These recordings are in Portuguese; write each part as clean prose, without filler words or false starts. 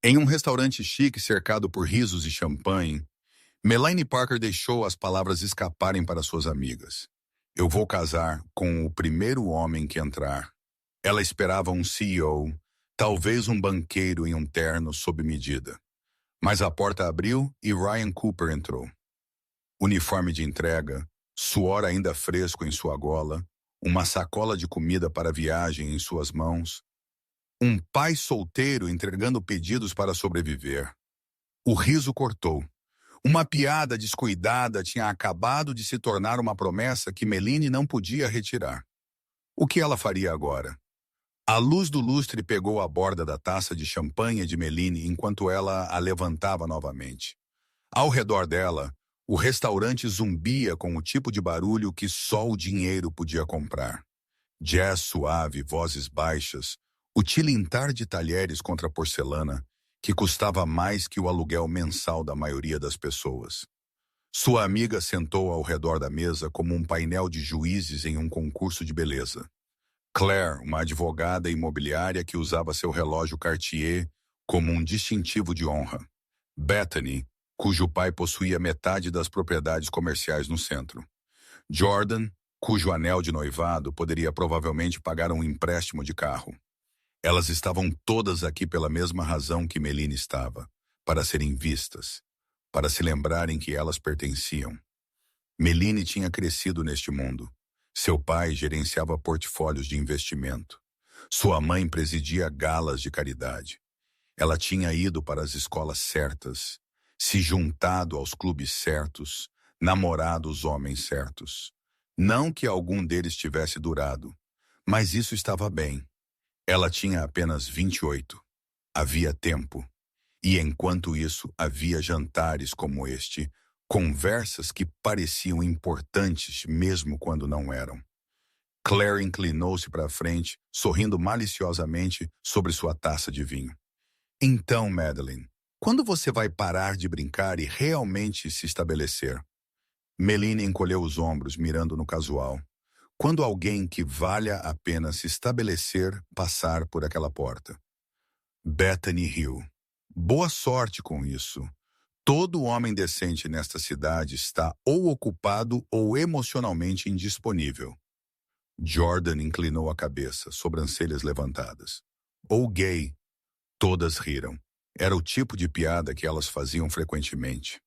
Em um restaurante chique cercado por risos e champanhe, Melanie Parker deixou as palavras escaparem para suas amigas. Eu vou casar com o primeiro homem que entrar. Ela esperava um CEO, talvez um banqueiro em um terno sob medida. Mas a porta abriu e Ryan Cooper entrou. Uniforme de entrega, suor ainda fresco em sua gola, uma sacola de comida para viagem em suas mãos, um pai solteiro entregando pedidos para sobreviver. O riso cortou. Uma piada descuidada tinha acabado de se tornar uma promessa que Meline não podia retirar. O que ela faria agora? A luz do lustre pegou a borda da taça de champanhe de Meline enquanto ela a levantava novamente. Ao redor dela, o restaurante zumbia com o tipo de barulho que só o dinheiro podia comprar. Jazz suave, vozes baixas, o tilintar de talheres contra a porcelana, que custava mais que o aluguel mensal da maioria das pessoas. Sua amiga sentou ao redor da mesa como um painel de juízes em um concurso de beleza. Claire, uma advogada imobiliária que usava seu relógio Cartier como um distintivo de honra. Bethany, cujo pai possuía metade das propriedades comerciais no centro. Jordan, cujo anel de noivado poderia provavelmente pagar um empréstimo de carro. Elas estavam todas aqui pela mesma razão que Meline estava, para serem vistas, para se lembrarem que elas pertenciam. Meline tinha crescido neste mundo. Seu pai gerenciava portfólios de investimento. Sua mãe presidia galas de caridade. Ela tinha ido para as escolas certas, se juntado aos clubes certos, namorado os homens certos. Não que algum deles tivesse durado, mas isso estava bem. Ela tinha apenas 28. Havia tempo. E enquanto isso, havia jantares como este, conversas que pareciam importantes mesmo quando não eram. Claire inclinou-se para a frente, sorrindo maliciosamente sobre sua taça de vinho. Então, Madeline, quando você vai parar de brincar e realmente se estabelecer? Meline encolheu os ombros, mirando no casual. Quando alguém que valha a pena se estabelecer passar por aquela porta. Bethany riu. Boa sorte com isso. Todo homem decente nesta cidade está ou ocupado ou emocionalmente indisponível. Jordan inclinou a cabeça, sobrancelhas levantadas. Ou gay. Todas riram. Era o tipo de piada que elas faziam frequentemente.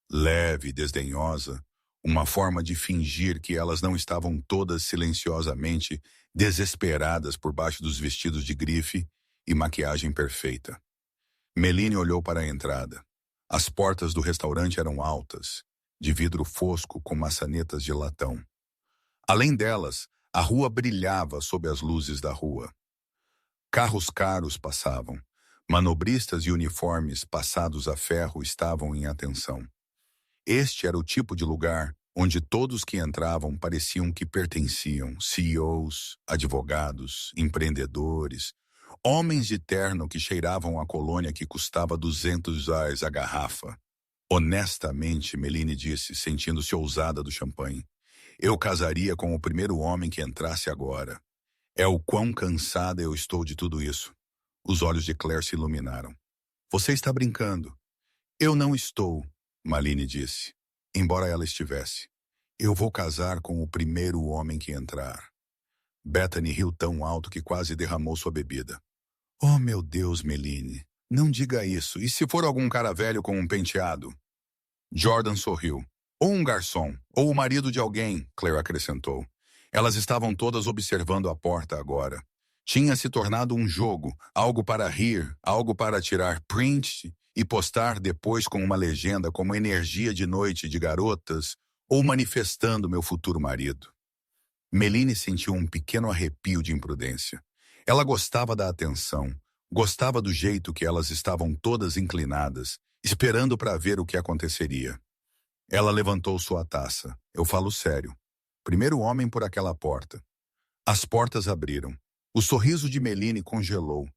Leve, desdenhosa, uma forma de fingir que elas não estavam todas silenciosamente desesperadas por baixo dos vestidos de grife e maquiagem perfeita. Meline olhou para a entrada. As portas do restaurante eram altas, de vidro fosco com maçanetas de latão. Além delas, a rua brilhava sob as luzes da rua. Carros caros passavam. Manobristas e uniformes passados a ferro estavam em atenção. Este era o tipo de lugar onde todos que entravam pareciam que pertenciam, CEOs, advogados, empreendedores, homens de terno que cheiravam a colônia que custava US$ 200 a garrafa. Honestamente, Meline disse, sentindo-se ousada do champanhe, eu casaria com o primeiro homem que entrasse agora. É o quão cansada eu estou de tudo isso. Os olhos de Claire se iluminaram. Você está brincando. Eu não estou, Meline disse, embora ela estivesse. Eu vou casar com o primeiro homem que entrar. Bethany riu tão alto que quase derramou sua bebida. Oh, meu Deus, Meline, não diga isso. E se for algum cara velho com um penteado? Jordan sorriu. Ou um garçom, ou o marido de alguém, Claire acrescentou. Elas estavam todas observando a porta agora. Tinha se tornado um jogo, algo para rir, algo para tirar print e postar depois com uma legenda como energia de noite de garotas ou manifestando meu futuro marido. Meline sentiu um pequeno arrepio de imprudência. Ela gostava da atenção, gostava do jeito que elas estavam todas inclinadas, esperando para ver o que aconteceria. Ela levantou sua taça. Eu falo sério. Primeiro homem por aquela porta. As portas abriram. O sorriso de Meline congelou.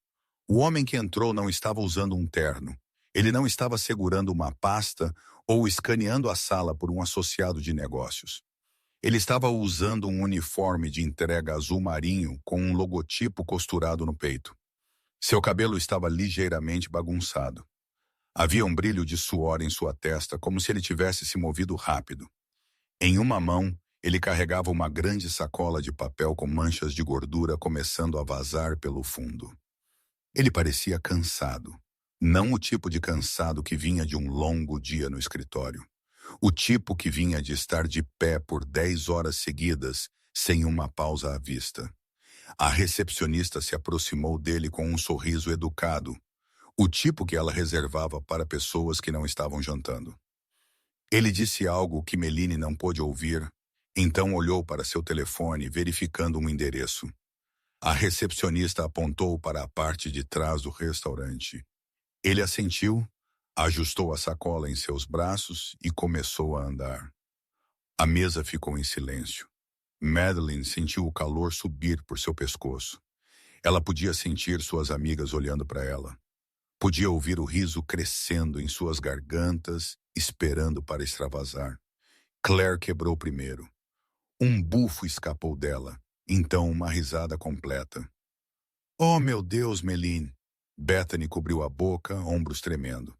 O homem que entrou não estava usando um terno. Ele não estava segurando uma pasta ou escaneando a sala por um associado de negócios. Ele estava usando um uniforme de entrega azul marinho com um logotipo costurado no peito. Seu cabelo estava ligeiramente bagunçado. Havia um brilho de suor em sua testa, como se ele tivesse se movido rápido. Em uma mão, ele carregava uma grande sacola de papel com manchas de gordura começando a vazar pelo fundo. Ele parecia cansado. Não o tipo de cansado que vinha de um longo dia no escritório. O tipo que vinha de estar de pé por 10 horas seguidas, sem uma pausa à vista. A recepcionista se aproximou dele com um sorriso educado, o tipo que ela reservava para pessoas que não estavam jantando. Ele disse algo que Meline não pôde ouvir, então olhou para seu telefone, verificando um endereço. A recepcionista apontou para a parte de trás do restaurante. Ele assentiu, ajustou a sacola em seus braços e começou a andar. A mesa ficou em silêncio. Madeline sentiu o calor subir por seu pescoço. Ela podia sentir suas amigas olhando para ela. Podia ouvir o riso crescendo em suas gargantas, esperando para extravasar. Claire quebrou primeiro. Um bufo escapou dela, então uma risada completa. Oh, meu Deus, Meline! Bethany cobriu a boca, ombros tremendo.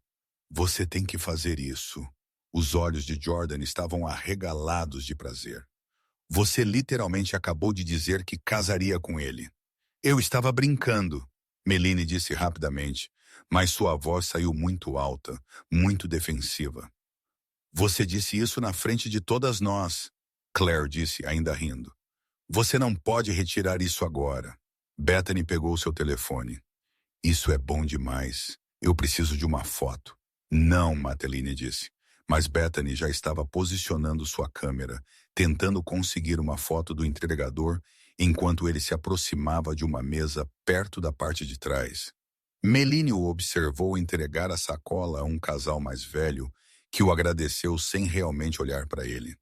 Você tem que fazer isso. Os olhos de Jordan estavam arregalados de prazer. Você literalmente acabou de dizer que casaria com ele. Eu estava brincando, Meline disse rapidamente, mas sua voz saiu muito alta, muito defensiva. Você disse isso na frente de todas nós, Claire disse, ainda rindo. Você não pode retirar isso agora. Bethany pegou seu telefone. Isso é bom demais. Eu preciso de uma foto. Não, Madeline disse. Mas Bethany já estava posicionando sua câmera, tentando conseguir uma foto do entregador, enquanto ele se aproximava de uma mesa perto da parte de trás. Meline o observou entregar a sacola a um casal mais velho, que o agradeceu sem realmente olhar para ele.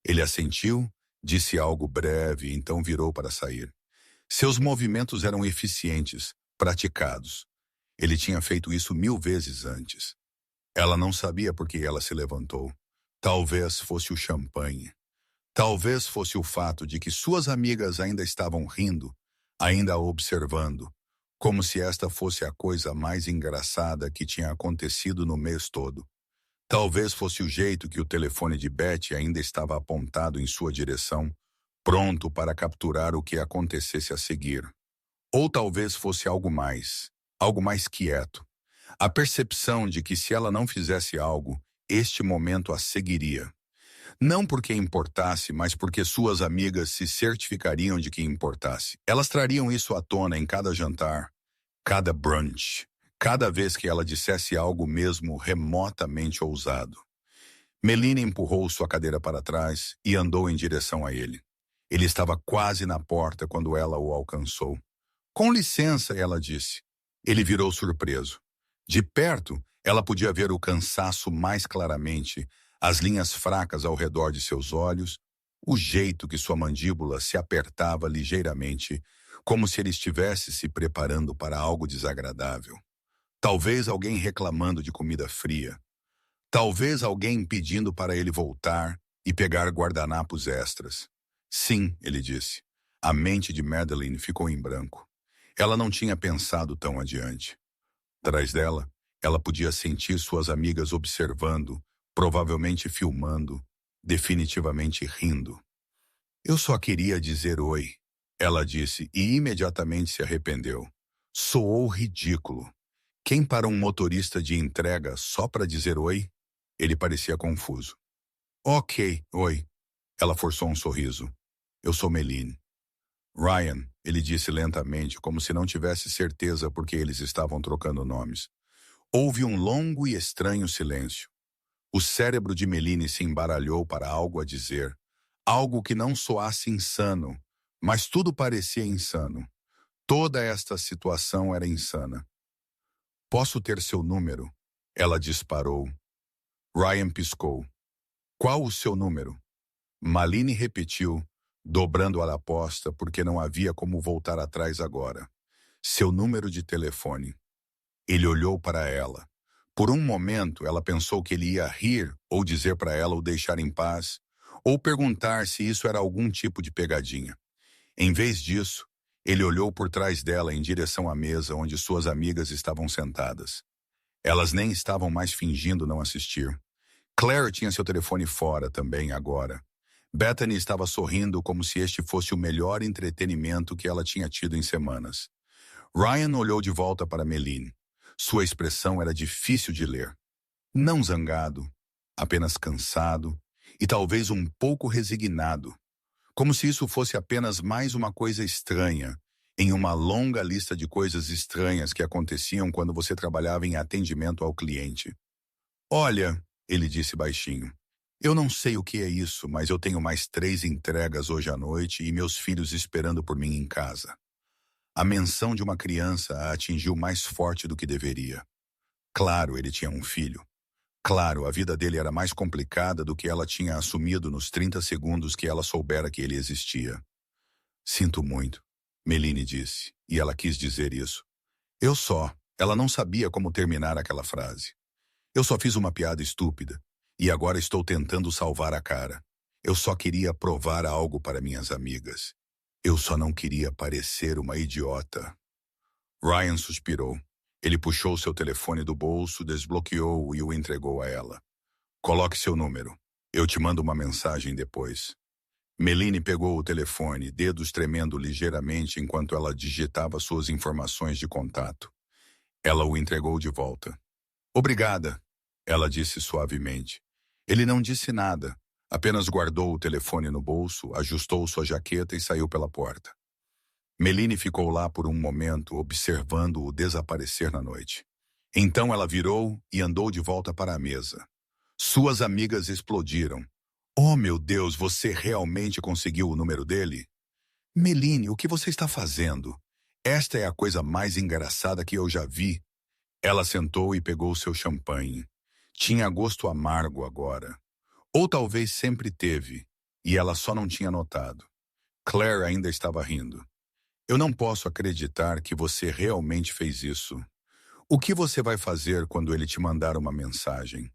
Ele assentiu, disse algo breve e então virou para sair. Seus movimentos eram eficientes, praticados. Ele tinha feito isso 1000 vezes antes. Ela não sabia por que ela se levantou. Talvez fosse o champanhe. Talvez fosse o fato de que suas amigas ainda estavam rindo, ainda a observando, como se esta fosse a coisa mais engraçada que tinha acontecido no mês todo. Talvez fosse o jeito que o telefone de Betty ainda estava apontado em sua direção, pronto para capturar o que acontecesse a seguir. Ou talvez fosse algo mais quieto. A percepção de que se ela não fizesse algo, este momento a seguiria. Não porque importasse, mas porque suas amigas se certificariam de que importasse. Elas trariam isso à tona em cada jantar, cada brunch, cada vez que ela dissesse algo mesmo remotamente ousado. Meline empurrou sua cadeira para trás e andou em direção a ele. Ele estava quase na porta quando ela o alcançou. Com licença, ela disse. Ele virou surpreso. De perto, ela podia ver o cansaço mais claramente, as linhas fracas ao redor de seus olhos, o jeito que sua mandíbula se apertava ligeiramente, como se ele estivesse se preparando para algo desagradável. Talvez alguém reclamando de comida fria. Talvez alguém pedindo para ele voltar e pegar guardanapos extras. Sim, ele disse. A mente de Madeline ficou em branco. Ela não tinha pensado tão adiante. Atrás dela, ela podia sentir suas amigas observando, provavelmente filmando, definitivamente rindo. Eu só queria dizer oi, ela disse e imediatamente se arrependeu. Soou ridículo. Quem para um motorista de entrega só para dizer oi? Ele parecia confuso. Ok, oi. Ela forçou um sorriso. Eu sou Meline. Ryan, ele disse lentamente, como se não tivesse certeza porque eles estavam trocando nomes. Houve um longo e estranho silêncio. O cérebro de Meline se embaralhou para algo a dizer. Algo que não soasse insano, mas tudo parecia insano. Toda esta situação era insana. Posso ter seu número? Ela disparou. Ryan piscou. Qual o seu número? Meline repetiu, dobrando a aposta porque não havia como voltar atrás agora. Seu número de telefone. Ele olhou para ela. Por um momento, ela pensou que ele ia rir ou dizer para ela o deixar em paz, ou perguntar se isso era algum tipo de pegadinha. Em vez disso, Ele olhou por trás dela em direção à mesa onde suas amigas estavam sentadas. Elas nem estavam mais fingindo não assistir. Claire tinha seu telefone fora também agora. Bethany estava sorrindo como se este fosse o melhor entretenimento que ela tinha tido em semanas. Ryan olhou de volta para Meline. Sua expressão era difícil de ler. Não zangado, apenas cansado e talvez um pouco resignado. Como se isso fosse apenas mais uma coisa estranha, em uma longa lista de coisas estranhas que aconteciam quando você trabalhava em atendimento ao cliente. Olha, ele disse baixinho, eu não sei o que é isso, mas eu tenho mais 3 entregas hoje à noite e meus filhos esperando por mim em casa. A menção de uma criança a atingiu mais forte do que deveria. Claro, ele tinha um filho. Claro, a vida dele era mais complicada do que ela tinha assumido nos 30 segundos que ela soubera que ele existia. Sinto muito, Meline disse, e ela quis dizer isso. Ela não sabia como terminar aquela frase. Eu só fiz uma piada estúpida, e agora estou tentando salvar a cara. Eu só queria provar algo para minhas amigas. Eu só não queria parecer uma idiota. Ryan suspirou. Ele puxou seu telefone do bolso, desbloqueou-o e o entregou a ela. Coloque seu número. Eu te mando uma mensagem depois. Meline pegou o telefone, dedos tremendo ligeiramente enquanto ela digitava suas informações de contato. Ela o entregou de volta. Obrigada, ela disse suavemente. Ele não disse nada, apenas guardou o telefone no bolso, ajustou sua jaqueta e saiu pela porta. Meline ficou lá por um momento, observando-o desaparecer na noite. Então ela virou e andou de volta para a mesa. Suas amigas explodiram. Oh, meu Deus, você realmente conseguiu o número dele? Meline, o que você está fazendo? Esta é a coisa mais engraçada que eu já vi. Ela sentou e pegou seu champanhe. Tinha gosto amargo agora. Ou talvez sempre teve, e ela só não tinha notado. Claire ainda estava rindo. Eu não posso acreditar que você realmente fez isso. O que você vai fazer quando ele te mandar uma mensagem?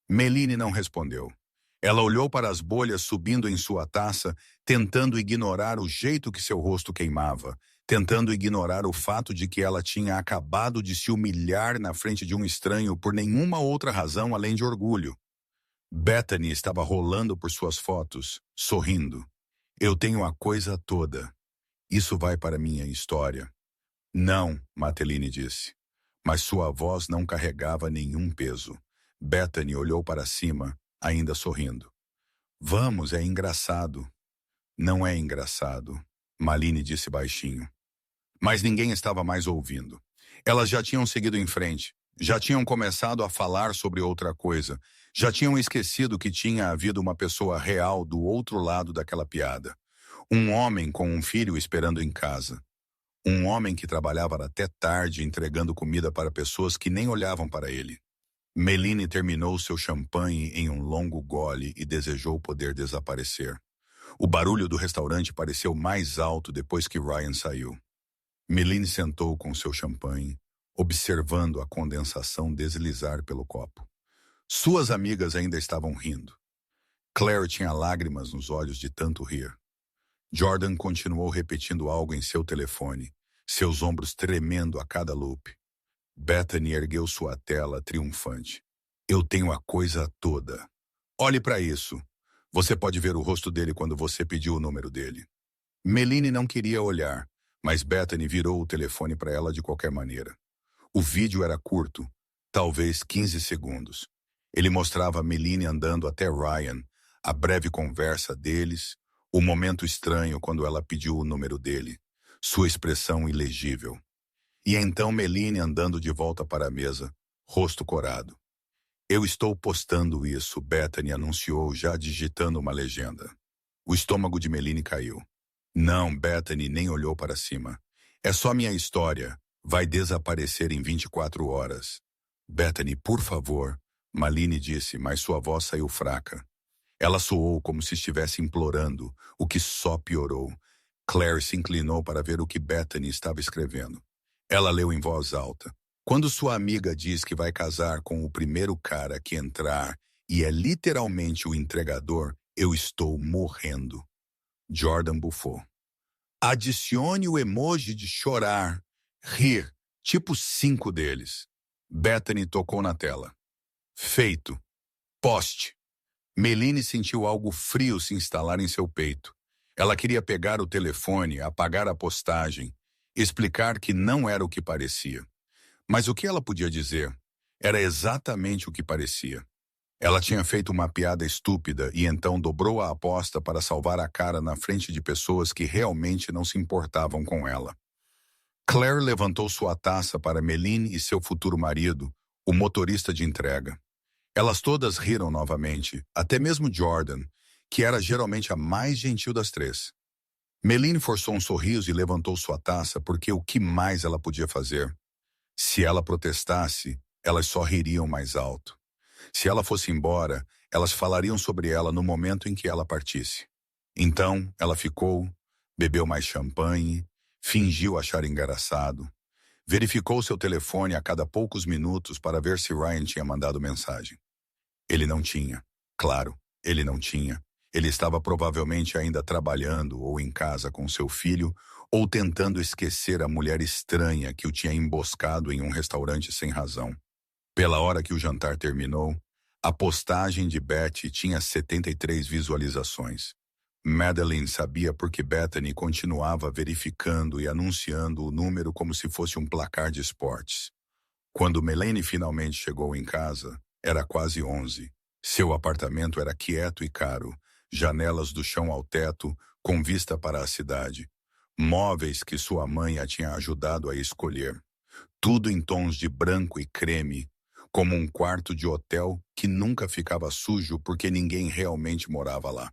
Meline não respondeu. Ela olhou para as bolhas subindo em sua taça, tentando ignorar o jeito que seu rosto queimava, tentando ignorar o fato de que ela tinha acabado de se humilhar na frente de um estranho por nenhuma outra razão além de orgulho. Bethany estava rolando por suas fotos, sorrindo. Eu tenho a coisa toda. Isso vai para minha história. Não, Mateline disse. Mas sua voz não carregava nenhum peso. Bethany olhou para cima, ainda sorrindo. Vamos, é engraçado. Não é engraçado, Malini disse baixinho. Mas ninguém estava mais ouvindo. Elas já tinham seguido em frente. Já tinham começado a falar sobre outra coisa. Já tinham esquecido que tinha havido uma pessoa real do outro lado daquela piada. Um homem com um filho esperando em casa. Um homem que trabalhava até tarde entregando comida para pessoas que nem olhavam para ele. Meline terminou seu champanhe em um longo gole e desejou poder desaparecer. O barulho do restaurante pareceu mais alto depois que Ryan saiu. Meline sentou com seu champanhe, observando a condensação deslizar pelo copo. Suas amigas ainda estavam rindo. Claire tinha lágrimas nos olhos de tanto rir. Jordan continuou repetindo algo em seu telefone, seus ombros tremendo a cada loop. Bethany ergueu sua tela triunfante. Eu tenho a coisa toda. Olhe para isso. Você pode ver o rosto dele quando você pediu o número dele. Meline não queria olhar, mas Bethany virou o telefone para ela de qualquer maneira. O vídeo era curto, talvez 15 segundos. Ele mostrava Meline andando até Ryan, a breve conversa deles, o momento estranho quando ela pediu o número dele, sua expressão ilegível. E então Meline andando de volta para a mesa, rosto corado. Eu estou postando isso, Bethany anunciou, já digitando uma legenda. O estômago de Meline caiu. Não, Bethany nem olhou para cima. É só minha história. Vai desaparecer em 24 horas. Bethany, por favor, Malini disse, mas sua voz saiu fraca. Ela soou como se estivesse implorando, o que só piorou. Claire se inclinou para ver o que Bethany estava escrevendo. Ela leu em voz alta. Quando sua amiga diz que vai casar com o primeiro cara que entrar e é literalmente o entregador, eu estou morrendo. Jordan bufou. Adicione o emoji de chorar, rir, tipo 5 deles. Bethany tocou na tela. Feito. Poste. Meline sentiu algo frio se instalar em seu peito. Ela queria pegar o telefone, apagar a postagem, explicar que não era o que parecia. Mas o que ela podia dizer? Era exatamente o que parecia. Ela tinha feito uma piada estúpida e então dobrou a aposta para salvar a cara na frente de pessoas que realmente não se importavam com ela. Claire levantou sua taça para Meline e seu futuro marido, o motorista de entrega. Elas todas riram novamente, até mesmo Jordan, que era geralmente a mais gentil das três. Meline forçou um sorriso e levantou sua taça porque o que mais ela podia fazer? Se ela protestasse, elas só ririam mais alto. Se ela fosse embora, elas falariam sobre ela no momento em que ela partisse. Então, ela ficou, bebeu mais champanhe, fingiu achar engraçado, verificou seu telefone a cada poucos minutos para ver se Ryan tinha mandado mensagem. Ele não tinha. Claro, ele não tinha. Ele estava provavelmente ainda trabalhando ou em casa com seu filho ou tentando esquecer a mulher estranha que o tinha emboscado em um restaurante sem razão. Pela hora que o jantar terminou, a postagem de Betty tinha 73 visualizações. Madeline sabia porque Bethany continuava verificando e anunciando o número como se fosse um placar de esportes. Quando Melanie finalmente chegou em casa, era quase 11. Seu apartamento era quieto e caro, janelas do chão ao teto, com vista para a cidade. Móveis que sua mãe a tinha ajudado a escolher. Tudo em tons de branco e creme, como um quarto de hotel que nunca ficava sujo porque ninguém realmente morava lá.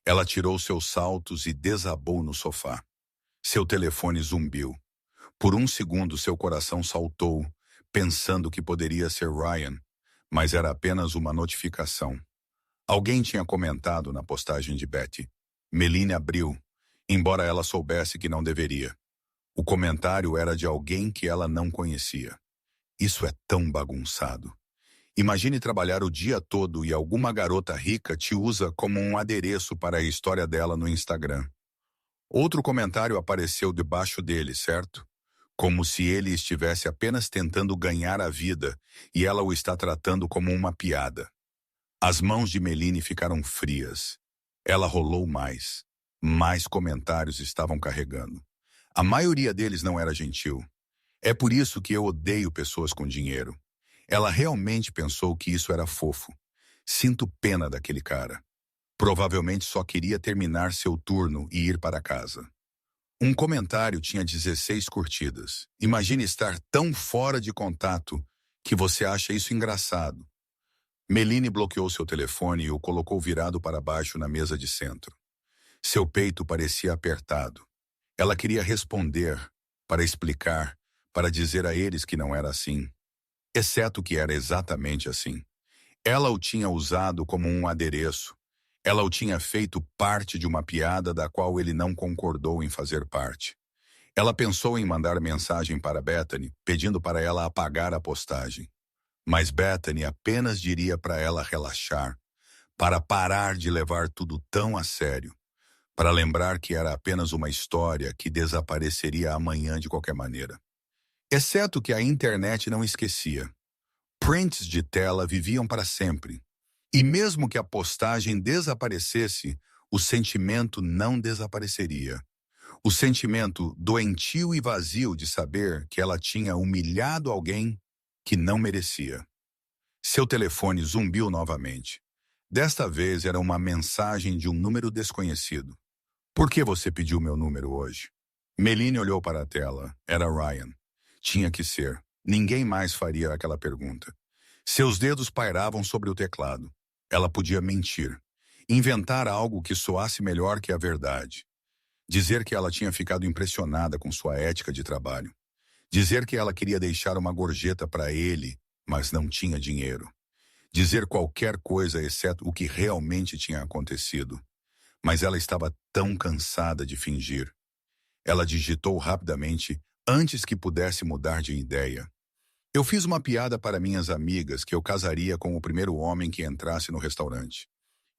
Ela tirou seus saltos e desabou no sofá. Seu telefone zumbiu. Por um segundo seu coração saltou, pensando que poderia ser Ryan, mas era apenas uma notificação. Alguém tinha comentado na postagem de Betty. Meline abriu, embora ela soubesse que não deveria. O comentário era de alguém que ela não conhecia. Isso é tão bagunçado. Imagine trabalhar o dia todo e alguma garota rica te usa como um adereço para a história dela no Instagram. Outro comentário apareceu debaixo dele, certo? Como se ele estivesse apenas tentando ganhar a vida e ela o está tratando como uma piada. As mãos de Meline ficaram frias. Ela rolou mais. Mais comentários estavam carregando. A maioria deles não era gentil. É por isso que eu odeio pessoas com dinheiro. Ela realmente pensou que isso era fofo. Sinto pena daquele cara. Provavelmente só queria terminar seu turno e ir para casa. Um comentário tinha 16 curtidas. Imagine estar tão fora de contato que você acha isso engraçado. Meline bloqueou seu telefone e o colocou virado para baixo na mesa de centro. Seu peito parecia apertado. Ela queria responder, para explicar, para dizer a eles que não era assim. Exceto que era exatamente assim. Ela o tinha usado como um adereço. Ela o tinha feito parte de uma piada da qual ele não concordou em fazer parte. Ela pensou em mandar mensagem para Bethany, pedindo para ela apagar a postagem. Mas Bethany apenas diria para ela relaxar, para parar de levar tudo tão a sério, para lembrar que era apenas uma história que desapareceria amanhã de qualquer maneira. Exceto que a internet não esquecia. Prints de tela viviam para sempre. E mesmo que a postagem desaparecesse, o sentimento não desapareceria. O sentimento doentio e vazio de saber que ela tinha humilhado alguém que não merecia. Seu telefone zumbiu novamente. Desta vez era uma mensagem de um número desconhecido. Por que você pediu meu número hoje? Meline olhou para a tela. Era Ryan. Tinha que ser. Ninguém mais faria aquela pergunta. Seus dedos pairavam sobre o teclado. Ela podia mentir. Inventar algo que soasse melhor que a verdade. Dizer que ela tinha ficado impressionada com sua ética de trabalho. Dizer que ela queria deixar uma gorjeta para ele, mas não tinha dinheiro. Dizer qualquer coisa exceto o que realmente tinha acontecido. Mas ela estava tão cansada de fingir. Ela digitou rapidamente antes que pudesse mudar de ideia. Eu fiz uma piada para minhas amigas que eu casaria com o primeiro homem que entrasse no restaurante.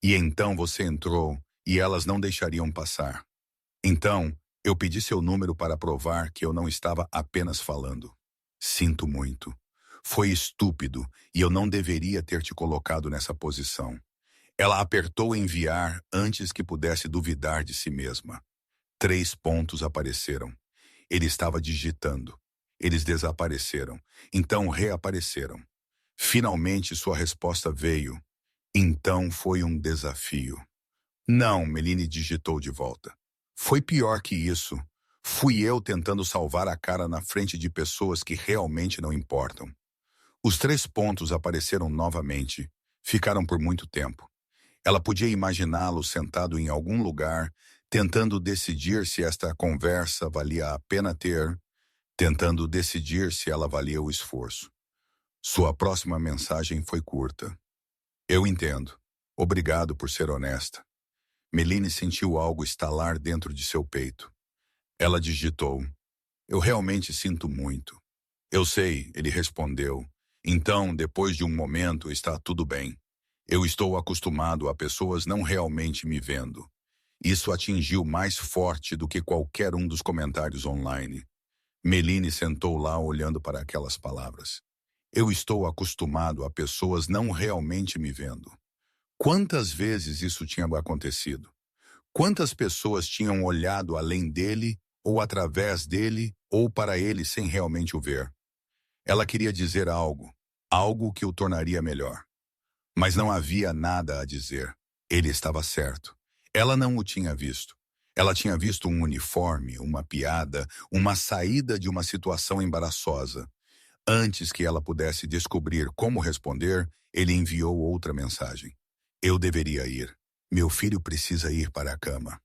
E então você entrou e elas não deixariam passar. Então, Eu pedi seu número para provar que eu não estava apenas falando. Sinto muito. Foi estúpido e eu não deveria ter te colocado nessa posição. Ela apertou enviar antes que pudesse duvidar de si mesma. 3 pontos apareceram. Ele estava digitando. Eles desapareceram. Então reapareceram. Finalmente sua resposta veio. Então foi um desafio. Não, Meline digitou de volta. Foi pior que isso. Fui eu tentando salvar a cara na frente de pessoas que realmente não importam. Os 3 pontos apareceram novamente. Ficaram por muito tempo. Ela podia imaginá-lo sentado em algum lugar, tentando decidir se esta conversa valia a pena ter, tentando decidir se ela valia o esforço. Sua próxima mensagem foi curta. Eu entendo. Obrigado por ser honesta. Meline sentiu algo estalar dentro de seu peito. Ela digitou. Eu realmente sinto muito. Eu sei, ele respondeu. Então, depois de um momento, está tudo bem. Eu estou acostumado a pessoas não realmente me vendo. Isso atingiu mais forte do que qualquer um dos comentários online. Meline sentou lá olhando para aquelas palavras. Eu estou acostumado a pessoas não realmente me vendo. Quantas vezes isso tinha acontecido? Quantas pessoas tinham olhado além dele, ou através dele, ou para ele sem realmente o ver? Ela queria dizer algo, algo que o tornaria melhor. Mas não havia nada a dizer. Ele estava certo. Ela não o tinha visto. Ela tinha visto um uniforme, uma piada, uma saída de uma situação embaraçosa. Antes que ela pudesse descobrir como responder, ele enviou outra mensagem. Eu deveria ir. Meu filho precisa ir para a cama.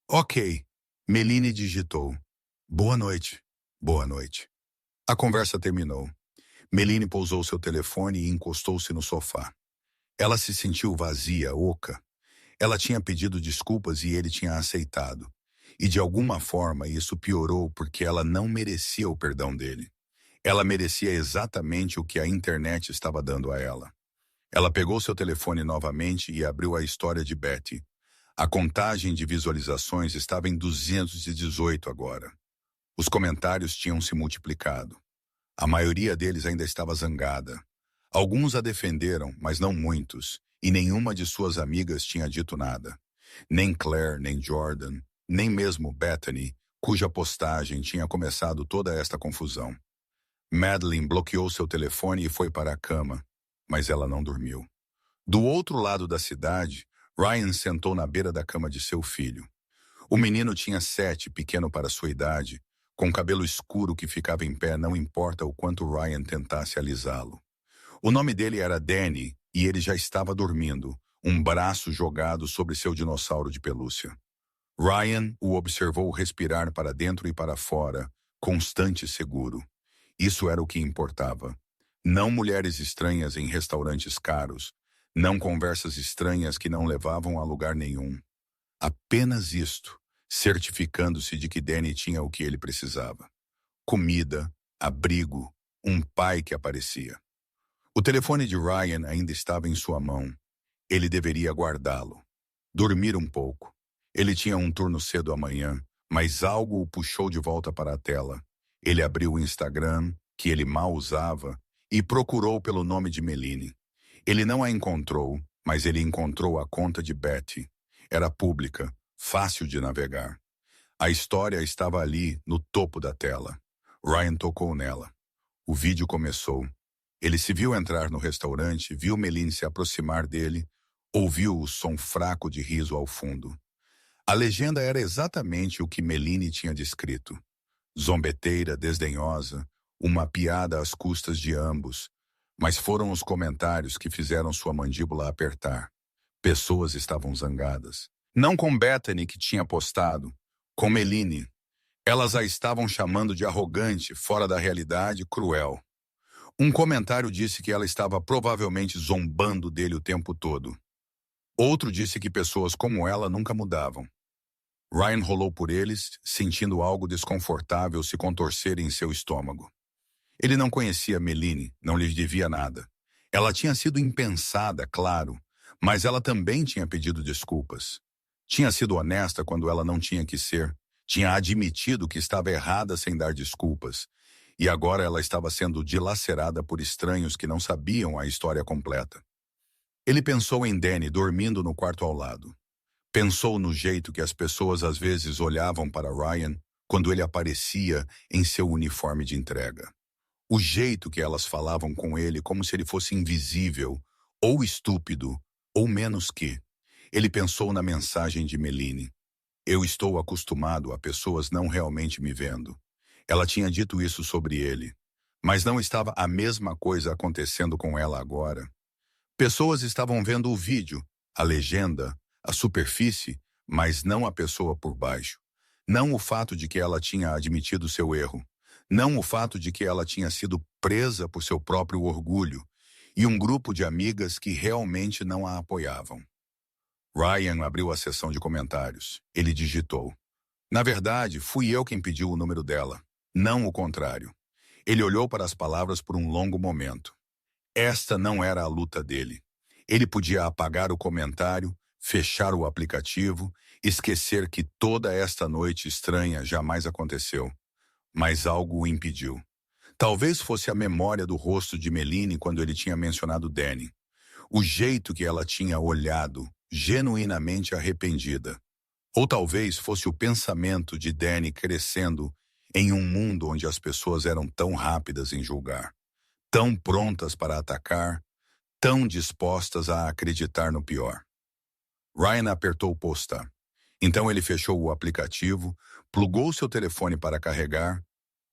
Ok. Meline digitou. Boa noite. Boa noite. A conversa terminou. Meline pousou seu telefone e encostou-se no sofá. Ela se sentiu vazia, oca. Ela tinha pedido desculpas e ele tinha aceitado. E de alguma forma isso piorou porque ela não merecia o perdão dele. Ela merecia exatamente o que a internet estava dando a ela. Ela pegou seu telefone novamente e abriu a história de Betty. A contagem de visualizações estava em 218 agora. Os comentários tinham se multiplicado. A maioria deles ainda estava zangada. Alguns a defenderam, mas não muitos, e nenhuma de suas amigas tinha dito nada. Nem Claire, nem Jordan, nem mesmo Bethany, cuja postagem tinha começado toda esta confusão. Madeline bloqueou seu telefone e foi para a cama, mas ela não dormiu. Do outro lado da cidade, Ryan sentou na beira da cama de seu filho. O menino tinha 7, pequeno para sua idade, com cabelo escuro que ficava em pé não importa o quanto Ryan tentasse alisá-lo. O nome dele era Danny e ele já estava dormindo, um braço jogado sobre seu dinossauro de pelúcia. Ryan o observou respirar para dentro e para fora, constante e seguro. Isso era o que importava. Não mulheres estranhas em restaurantes caros, não conversas estranhas que não levavam a lugar nenhum. Apenas isto, certificando-se de que Danny tinha o que ele precisava. Comida, abrigo, um pai que aparecia. O telefone de Ryan ainda estava em sua mão. Ele deveria guardá-lo. Dormir um pouco. Ele tinha um turno cedo amanhã, mas algo o puxou de volta para a tela. Ele abriu o Instagram, que ele mal usava, e procurou pelo nome de Meline. Ele não a encontrou, mas ele encontrou a conta de Betty. Era pública, fácil de navegar. A história estava ali, no topo da tela. Ryan tocou nela. O vídeo começou. Ele se viu entrar no restaurante, viu Meline se aproximar dele, ouviu o som fraco de riso ao fundo. A legenda era exatamente o que Meline tinha descrito. Zombeteira, desdenhosa, uma piada às custas de ambos, mas foram os comentários que fizeram sua mandíbula apertar. Pessoas estavam zangadas. Não com Bethany, que tinha postado, com Meline. Elas a estavam chamando de arrogante, fora da realidade, cruel. Um comentário disse que ela estava provavelmente zombando dele o tempo todo. Outro disse que pessoas como ela nunca mudavam. Ryan rolou por eles, sentindo algo desconfortável se contorcer em seu estômago. Ele não conhecia Meline, não lhe devia nada. Ela tinha sido impensada, claro, mas ela também tinha pedido desculpas. Tinha sido honesta quando ela não tinha que ser. Tinha admitido que estava errada sem dar desculpas, e agora ela estava sendo dilacerada por estranhos que não sabiam a história completa. Ele pensou em Danny dormindo no quarto ao lado. Pensou no jeito que as pessoas às vezes olhavam para Ryan quando ele aparecia em seu uniforme de entrega. O jeito que elas falavam com ele como se ele fosse invisível, ou estúpido, ou menos que. Ele pensou na mensagem de Meline. Eu estou acostumado a pessoas não realmente me vendo. Ela tinha dito isso sobre ele, mas não estava a mesma coisa acontecendo com ela agora. Pessoas estavam vendo o vídeo, a legenda, a superfície, mas não a pessoa por baixo. Não o fato de que ela tinha admitido seu erro. Não o fato de que ela tinha sido presa por seu próprio orgulho e um grupo de amigas que realmente não a apoiavam. Ryan abriu a seção de comentários. Ele digitou. Na verdade, fui eu quem pediu o número dela, não o contrário. Ele olhou para as palavras por um longo momento. Esta não era a luta dele. Ele podia apagar o comentário, fechar o aplicativo, esquecer que toda esta noite estranha jamais aconteceu. Mas algo o impediu. Talvez fosse a memória do rosto de Meline quando ele tinha mencionado Danny. O jeito que ela tinha olhado, genuinamente arrependida. Ou talvez fosse o pensamento de Danny crescendo em um mundo onde as pessoas eram tão rápidas em julgar, tão prontas para atacar, tão dispostas a acreditar no pior. Ryan apertou o postar. Então ele fechou o aplicativo, plugou seu telefone para carregar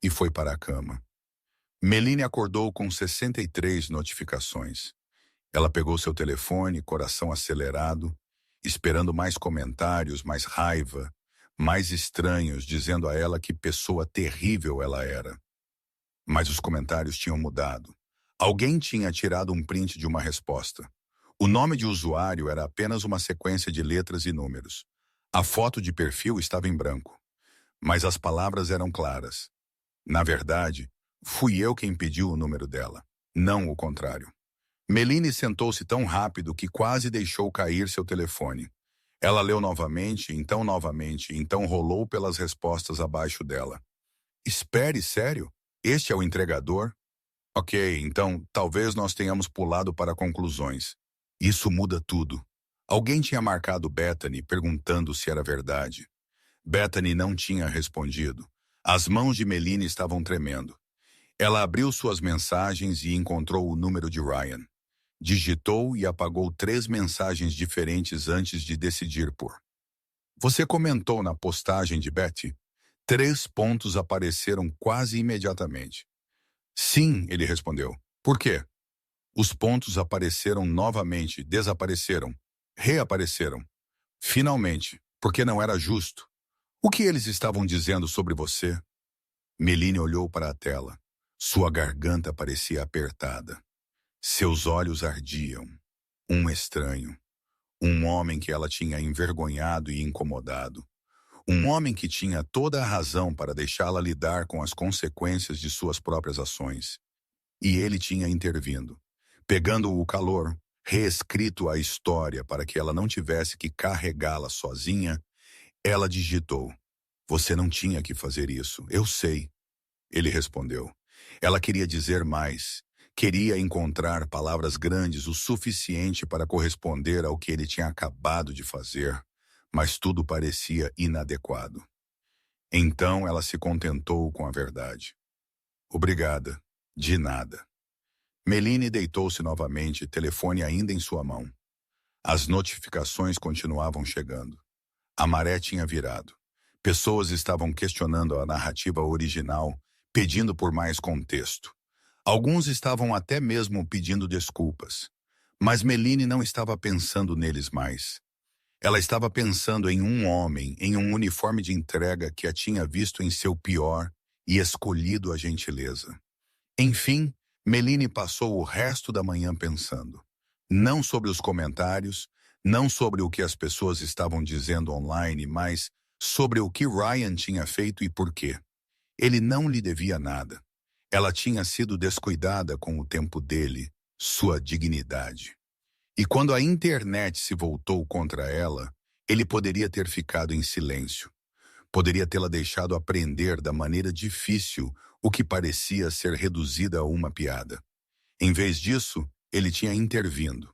e foi para a cama. Meline acordou com 63 notificações. Ela pegou seu telefone, coração acelerado, esperando mais comentários, mais raiva, mais estranhos, dizendo a ela que pessoa terrível ela era. Mas os comentários tinham mudado. Alguém tinha tirado um print de uma resposta. O nome de usuário era apenas uma sequência de letras e números. A foto de perfil estava em branco. Mas as palavras eram claras. Na verdade, fui eu quem pediu o número dela, não o contrário. Meline sentou-se tão rápido que quase deixou cair seu telefone. Ela leu novamente, então rolou pelas respostas abaixo dela. Espere, sério? Este é o entregador? Ok, então talvez nós tenhamos pulado para conclusões. Isso muda tudo. Alguém tinha marcado Bethany perguntando se era verdade. Bethany não tinha respondido. As mãos de Meline estavam tremendo. Ela abriu suas mensagens e encontrou o número de Ryan. Digitou e apagou 3 mensagens diferentes antes de decidir por. Você comentou na postagem de Betty? 3 pontos apareceram quase imediatamente. Sim, ele respondeu. Por quê? Os pontos apareceram novamente, desapareceram, reapareceram. Finalmente, porque não era justo. O que eles estavam dizendo sobre você? Meline olhou para a tela. Sua garganta parecia apertada. Seus olhos ardiam. Um estranho. Um homem que ela tinha envergonhado e incomodado. Um homem que tinha toda a razão para deixá-la lidar com as consequências de suas próprias ações. E ele tinha intervindo, pegando o calor, reescrito a história para que ela não tivesse que carregá-la sozinha. Ela digitou. Você não tinha que fazer isso, eu sei. Ele respondeu. Ela queria dizer mais. Queria encontrar palavras grandes o suficiente para corresponder ao que ele tinha acabado de fazer, mas tudo parecia inadequado. Então ela se contentou com a verdade. Obrigada. De nada. Meline deitou-se novamente, telefone ainda em sua mão. As notificações continuavam chegando. A maré tinha virado. Pessoas estavam questionando a narrativa original, pedindo por mais contexto. Alguns estavam até mesmo pedindo desculpas. Mas Meline não estava pensando neles mais. Ela estava pensando em um homem, em um uniforme de entrega que a tinha visto em seu pior e escolhido a gentileza. Enfim, Meline passou o resto da manhã pensando. Não sobre os comentários, não sobre o que as pessoas estavam dizendo online, mas sobre o que Ryan tinha feito e por quê. Ele não lhe devia nada. Ela tinha sido descuidada com o tempo dele, sua dignidade. E quando a internet se voltou contra ela, ele poderia ter ficado em silêncio. Poderia tê-la deixado aprender da maneira difícil o que parecia ser reduzida a uma piada. Em vez disso, ele tinha intervindo.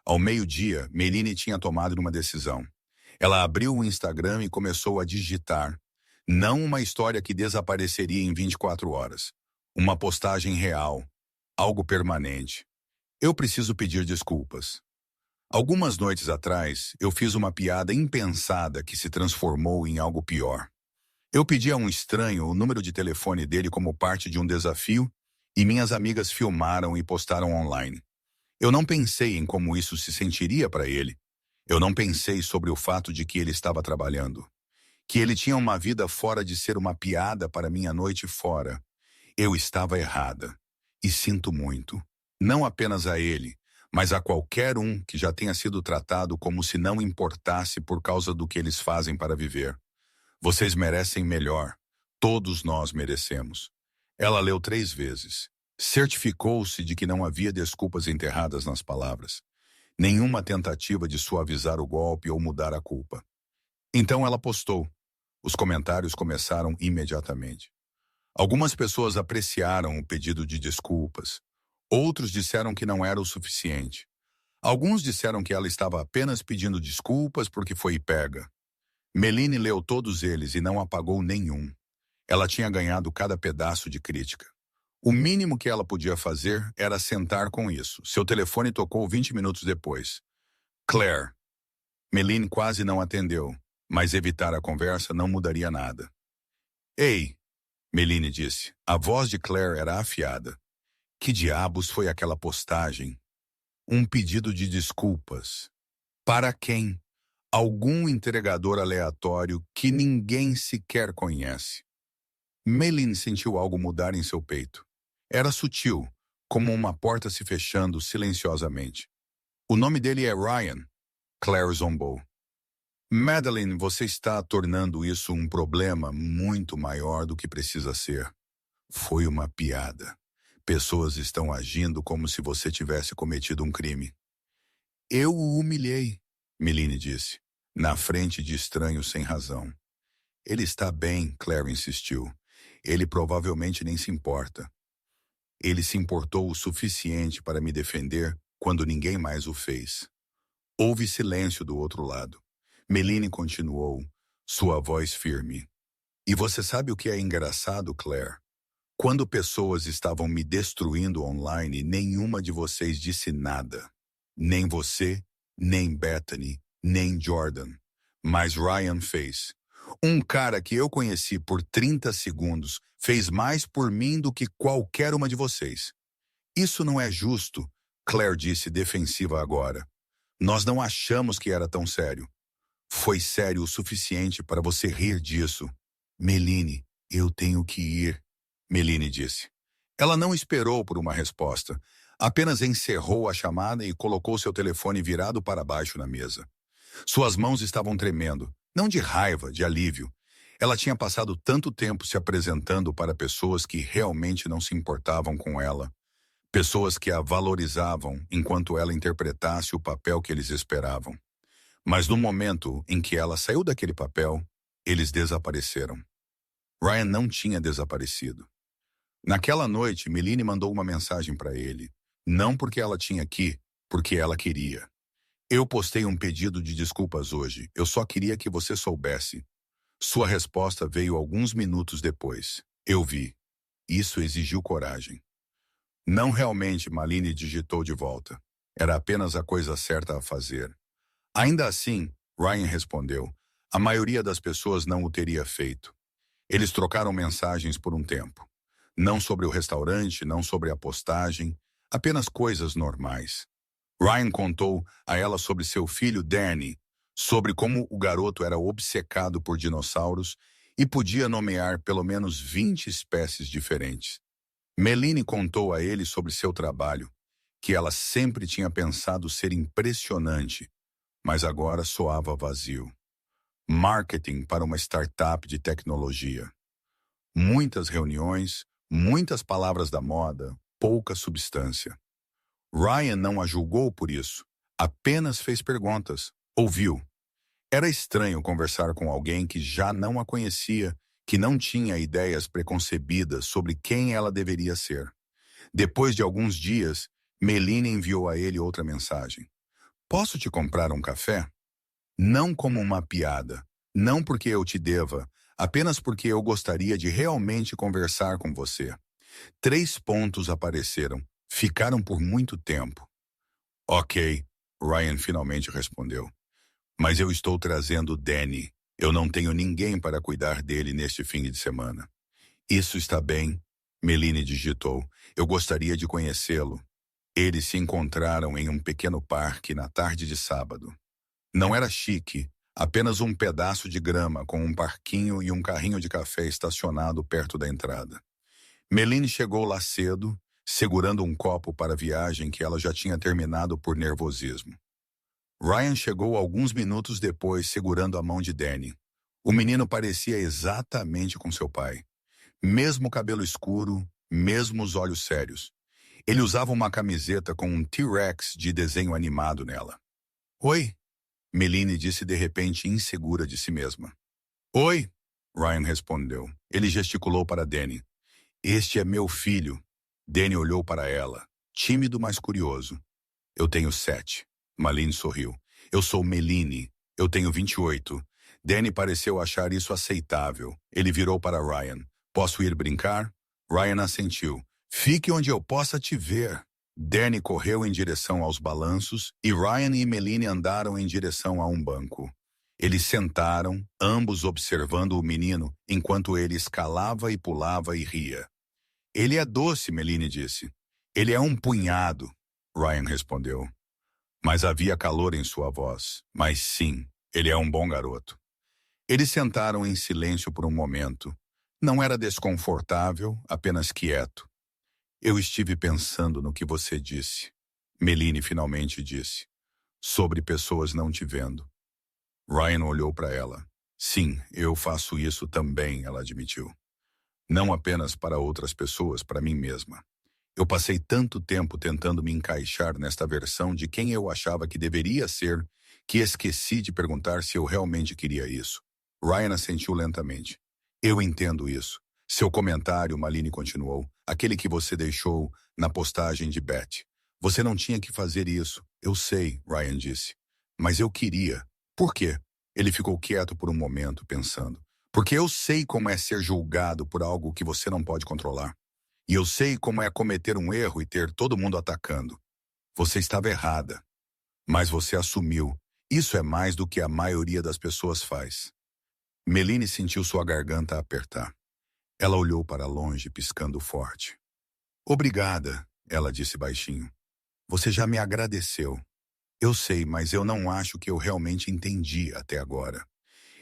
Ao meio-dia, Meline tinha tomado uma decisão. Ela abriu o Instagram e começou a digitar. Não uma história que desapareceria em 24 horas. Uma postagem real. Algo permanente. Eu preciso pedir desculpas. Algumas noites atrás, eu fiz uma piada impensada que se transformou em algo pior. Eu pedi a um estranho o número de telefone dele como parte de um desafio e minhas amigas filmaram e postaram online. Eu não pensei em como isso se sentiria para ele. Eu não pensei sobre o fato de que ele estava trabalhando. Que ele tinha uma vida fora de ser uma piada para minha noite fora. Eu estava errada. E sinto muito. Não apenas a ele, mas a qualquer um que já tenha sido tratado como se não importasse por causa do que eles fazem para viver. Vocês merecem melhor. Todos nós merecemos. Ela leu 3 vezes. Certificou-se de que não havia desculpas enterradas nas palavras. Nenhuma tentativa de suavizar o golpe ou mudar a culpa. Então ela postou. Os comentários começaram imediatamente. Algumas pessoas apreciaram o pedido de desculpas. Outros disseram que não era o suficiente. Alguns disseram que ela estava apenas pedindo desculpas porque foi pega. Meline leu todos eles e não apagou nenhum. Ela tinha ganhado cada pedaço de crítica. O mínimo que ela podia fazer era sentar com isso. Seu telefone tocou 20 minutos depois. Claire. Meline quase não atendeu, mas evitar a conversa não mudaria nada. Ei, Meline disse. A voz de Claire era afiada. Que diabos foi aquela postagem? Um pedido de desculpas. Para quem? Algum entregador aleatório que ninguém sequer conhece. Meline sentiu algo mudar em seu peito. Era sutil, como uma porta se fechando silenciosamente. O nome dele é Ryan. Claire zombou. Madeline, você está tornando isso um problema muito maior do que precisa ser. Foi uma piada. Pessoas estão agindo como se você tivesse cometido um crime. Eu o humilhei, Meline disse, na frente de estranhos sem razão. Ele está bem, Claire insistiu. Ele provavelmente nem se importa. Ele se importou o suficiente para me defender quando ninguém mais o fez. Houve silêncio do outro lado. Meline continuou, sua voz firme. E você sabe o que é engraçado, Claire? Quando pessoas estavam me destruindo online, nenhuma de vocês disse nada. Nem você, nem Bethany, nem Jordan. Mas Ryan fez. Um cara que eu conheci por 30 segundos fez mais por mim do que qualquer uma de vocês. Isso não é justo, Claire disse defensiva agora. Nós não achamos que era tão sério. Foi sério o suficiente para você rir disso. Meline, eu tenho que ir, Meline disse. Ela não esperou por uma resposta. Apenas encerrou a chamada e colocou seu telefone virado para baixo na mesa. Suas mãos estavam tremendo, não de raiva, de alívio. Ela tinha passado tanto tempo se apresentando para pessoas que realmente não se importavam com ela. Pessoas que a valorizavam enquanto ela interpretasse o papel que eles esperavam. Mas no momento em que ela saiu daquele papel, eles desapareceram. Ryan não tinha desaparecido. Naquela noite, Meline mandou uma mensagem para ele. Não porque ela tinha que, porque ela queria. Eu postei um pedido de desculpas hoje. Eu só queria que você soubesse. Sua resposta veio alguns minutos depois. Eu vi. Isso exigiu coragem. Não realmente, Meline digitou de volta. Era apenas a coisa certa a fazer. Ainda assim, Ryan respondeu, a maioria das pessoas não o teria feito. Eles trocaram mensagens por um tempo. Não sobre o restaurante, não sobre a postagem, apenas coisas normais. Ryan contou a ela sobre seu filho Danny, sobre como o garoto era obcecado por dinossauros e podia nomear pelo menos 20 espécies diferentes. Meline contou a ele sobre seu trabalho, que ela sempre tinha pensado ser impressionante, mas agora soava vazio. Marketing para uma startup de tecnologia. Muitas reuniões, muitas palavras da moda, pouca substância. Ryan não a julgou por isso, apenas fez perguntas, ouviu. Era estranho conversar com alguém que já não a conhecia, que não tinha ideias preconcebidas sobre quem ela deveria ser. Depois de alguns dias, Meline enviou a ele outra mensagem. Posso te comprar um café? Não como uma piada, não porque eu te deva, apenas porque eu gostaria de realmente conversar com você. 3 pontos apareceram. Ficaram por muito tempo. Ok, Ryan finalmente respondeu. Mas eu estou trazendo Danny. Eu não tenho ninguém para cuidar dele neste fim de semana. Isso está bem, Meline digitou. Eu gostaria de conhecê-lo. Eles se encontraram em um pequeno parque na tarde de sábado. Não era chique, apenas um pedaço de grama com um parquinho e um carrinho de café estacionado perto da entrada. Meline chegou lá cedo, segurando um copo para a viagem que ela já tinha terminado por nervosismo. Ryan chegou alguns minutos depois, segurando a mão de Danny. O menino parecia exatamente com seu pai. Mesmo cabelo escuro, mesmos olhos sérios. Ele usava uma camiseta com um T-Rex de desenho animado nela. Oi, Meline disse de repente insegura de si mesma. Oi, Ryan respondeu. Ele gesticulou para Danny. Este é meu filho. Danny olhou para ela, tímido mas curioso. Eu tenho 7. Meline sorriu. Eu sou Meline. Eu tenho 28. Danny pareceu achar isso aceitável. Ele virou para Ryan. Posso ir brincar? Ryan assentiu. Fique onde eu possa te ver. Danny correu em direção aos balanços e Ryan e Meline andaram em direção a um banco. Eles sentaram, ambos observando o menino, enquanto ele escalava e pulava e ria. Ele é doce, Meline disse. Ele é um punhado, Ryan respondeu. Mas havia calor em sua voz. Mas sim, ele é um bom garoto. Eles sentaram em silêncio por um momento. Não era desconfortável, apenas quieto. Eu estive pensando no que você disse, Meline finalmente disse, sobre pessoas não te vendo. Ryan olhou para ela. Sim, eu faço isso também, ela admitiu. Não apenas para outras pessoas, para mim mesma. Eu passei tanto tempo tentando me encaixar nesta versão de quem eu achava que deveria ser, que esqueci de perguntar se eu realmente queria isso. Ryan assentiu lentamente. Eu entendo isso. Seu comentário, Meline continuou, aquele que você deixou na postagem de Beth. Você não tinha que fazer isso. Eu sei, Ryan disse. Mas eu queria. Por quê? Ele ficou quieto por um momento, pensando. Porque eu sei como é ser julgado por algo que você não pode controlar. E eu sei como é cometer um erro e ter todo mundo atacando. Você estava errada. Mas você assumiu. Isso é mais do que a maioria das pessoas faz. Meline sentiu sua garganta apertar. Ela olhou para longe, piscando forte. Obrigada, ela disse baixinho. Você já me agradeceu. Eu sei, mas eu não acho que eu realmente entendi até agora.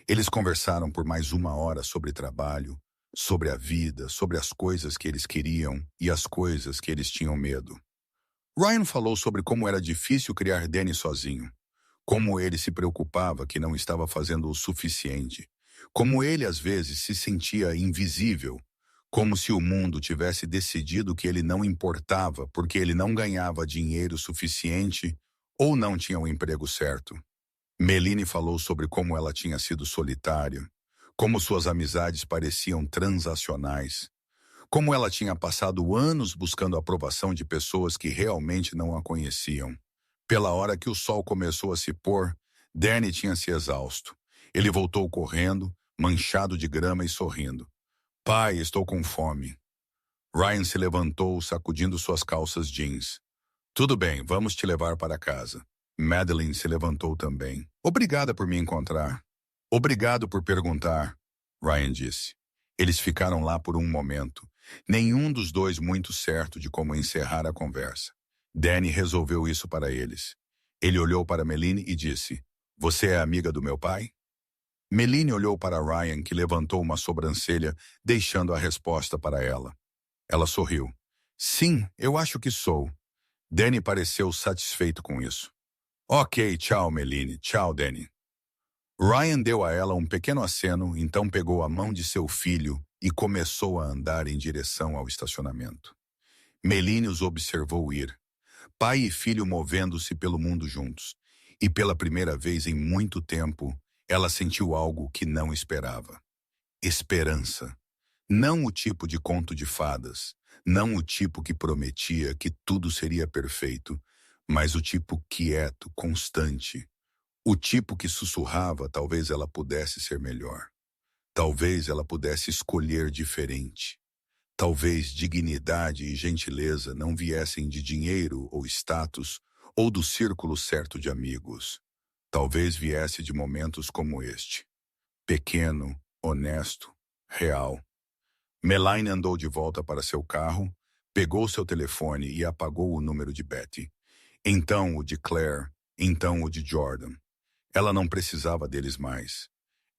Eles conversaram por mais 1 hora sobre trabalho, sobre a vida, sobre as coisas que eles queriam e as coisas que eles tinham medo. Ryan falou sobre como era difícil criar Danny sozinho, como ele se preocupava que não estava fazendo o suficiente, como ele às vezes se sentia invisível, como se o mundo tivesse decidido que ele não importava porque ele não ganhava dinheiro suficiente ou não tinha o emprego certo. Meline falou sobre como ela tinha sido solitária, como suas amizades pareciam transacionais, como ela tinha passado anos buscando a aprovação de pessoas que realmente não a conheciam. Pela hora que o sol começou a se pôr, Danny tinha se exausto. Ele voltou correndo, manchado de grama e sorrindo. Pai, estou com fome. Ryan se levantou, sacudindo suas calças jeans. Tudo bem, vamos te levar para casa. Madeline se levantou também. Obrigada por me encontrar. Obrigado por perguntar, Ryan disse. Eles ficaram lá por um momento. Nenhum dos dois muito certo de como encerrar a conversa. Danny resolveu isso para eles. Ele olhou para Meline e disse, você é amiga do meu pai? Meline olhou para Ryan, que levantou uma sobrancelha, deixando a resposta para ela. Ela sorriu. Sim, eu acho que sou. Danny pareceu satisfeito com isso. Ok, tchau, Meline. Tchau, Danny. Ryan deu a ela um pequeno aceno, então pegou a mão de seu filho e começou a andar em direção ao estacionamento. Meline os observou ir. Pai e filho movendo-se pelo mundo juntos. E pela primeira vez em muito tempo, Ela sentiu algo que não esperava. Esperança. Não o tipo de conto de fadas, não o tipo que prometia que tudo seria perfeito, mas o tipo quieto, constante. O tipo que sussurrava talvez ela pudesse ser melhor. Talvez ela pudesse escolher diferente. Talvez dignidade e gentileza não viessem de dinheiro ou status ou do círculo certo de amigos. Talvez viesse de momentos como este. Pequeno, honesto, real. Melaine andou de volta para seu carro, pegou seu telefone e apagou o número de Betty. Então o de Claire, então o de Jordan. Ela não precisava deles mais.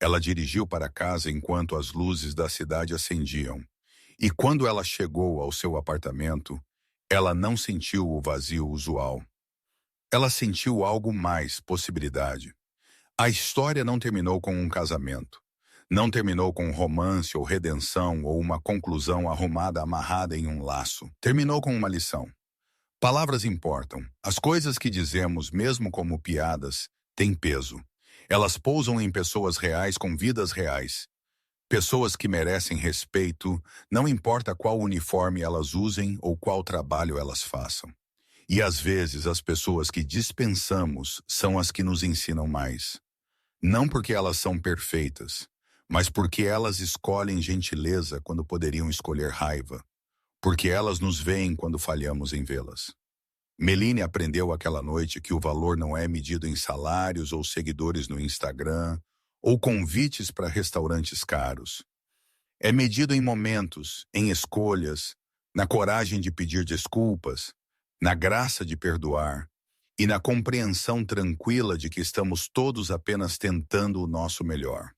Ela dirigiu para casa enquanto as luzes da cidade acendiam. E quando ela chegou ao seu apartamento, ela não sentiu o vazio usual. Ela sentiu algo mais, possibilidade. A história não terminou com um casamento. Não terminou com um romance ou redenção ou uma conclusão arrumada amarrada em um laço. Terminou com uma lição. Palavras importam. As coisas que dizemos, mesmo como piadas, têm peso. Elas pousam em pessoas reais com vidas reais. Pessoas que merecem respeito, não importa qual uniforme elas usem ou qual trabalho elas façam. E às vezes as pessoas que dispensamos são as que nos ensinam mais. Não porque elas são perfeitas, mas porque elas escolhem gentileza quando poderiam escolher raiva. Porque elas nos veem quando falhamos em vê-las. Meline aprendeu aquela noite que o valor não é medido em salários ou seguidores no Instagram, ou convites para restaurantes caros. É medido em momentos, em escolhas, na coragem de pedir desculpas, na graça de perdoar e na compreensão tranquila de que estamos todos apenas tentando o nosso melhor.